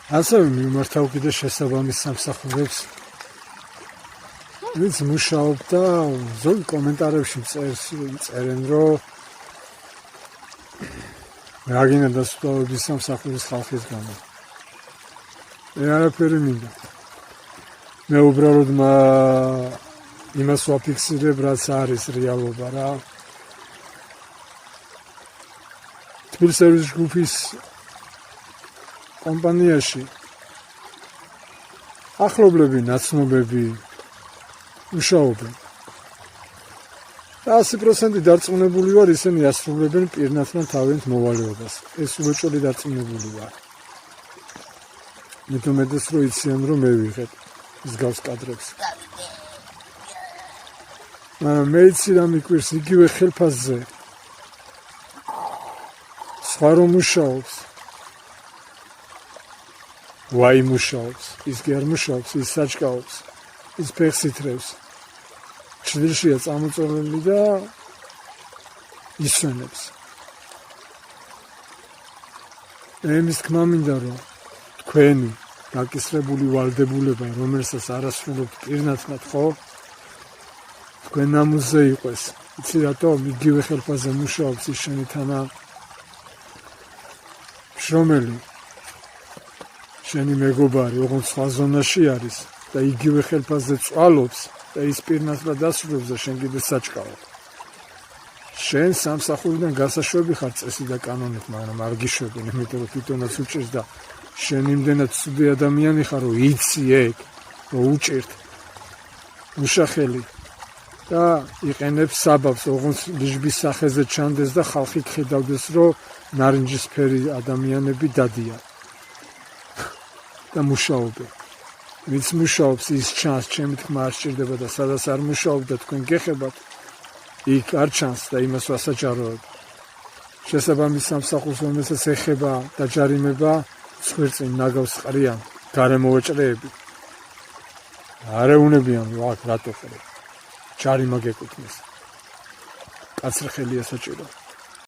ასევე მიმართავ კიდე შესაბამის სამსახურებს, ვინც მუშაობდა, ზოგი კომენტარებში წერენ, რომ რა გინდა დასუფთავების სამსახურის ხალხის გამო. მე არაფერი მინდა. მე უბრალოდ იმას ვაფიქსირებ, რაც არის რეალობა რა. თბილისევის ჯგუფის კომპანიაში ახლობლები, ნაცნობები მუშაობენ. 100% დარწმუნებული ვარ, ისინი ასრულებენ პირნათლად თავიანთ მოვალეობას. ეს უეჭველი დარწმუნებული ვარ. მე თუმეტეს რომ იციან რომ მე ვიღებ მსგავს კადრებს. მე იცი რა მიკვირს იგივე ხელფასზე. სხვა რომ მუშაობს. ვაი მუშაობს, ის კი არ მუშაობს, ის საჭკაობს, ის ფეხს ითრევს. ჩრდილშია წამოწოლილი და ისვენებს. იმის თქმა მინდა რომ თქვენი გაკისრებული ვალდებულება, რომელსაც არ ასრულებთ პირნათლად, ხო? თქვენ ნამუზე იყოს. იცი რატომ იგივე ხელფასზე მუშაობს ის შენი თანა შრომელი, შენი მეგობარი, ოღონდ სხვა ზონაში არის და იგივე ხელფასზე წვალობს და ის პირნათლად ასრულებს და შენ კიდე საჭკავად. შენ სამსახურიდან გასაშვები ხარ წესი და კანონით, მაგრამ არ გიშვებენ, იმიტომ რომ თვითონაც უჭირს და შენ იმდენად ცუდი ადამიანი ხარ, რომ იცი ეგ, რომ უჭირთ უშახელი და იყენებს საბაბს, ოღონდ ლიჟბის სახეზე ჩანდეს და ხალხი ხედავდეს, რომ ნარინჯისფერი ადამიანები დადიან და მუშაობენ. ვინც მუშაობს, ის ჩანს, ჩემი თქმა არ სჭირდება და სადაც არ მუშაობ და თქვენ გეხებათ, იქ არ ჩანს და იმას ვასაჯაროებ. შესაბამის სამსახურს, რომელსაც ეხება დაჯარიმება, ცხვირწინ ნაგავს ყრიან, გარემოვეჭრეები. არ ეუნებიან, რომ აქ რატო ხარ? ჯარიმა გეკუთვნის. კაცრი ხელია საჭირო.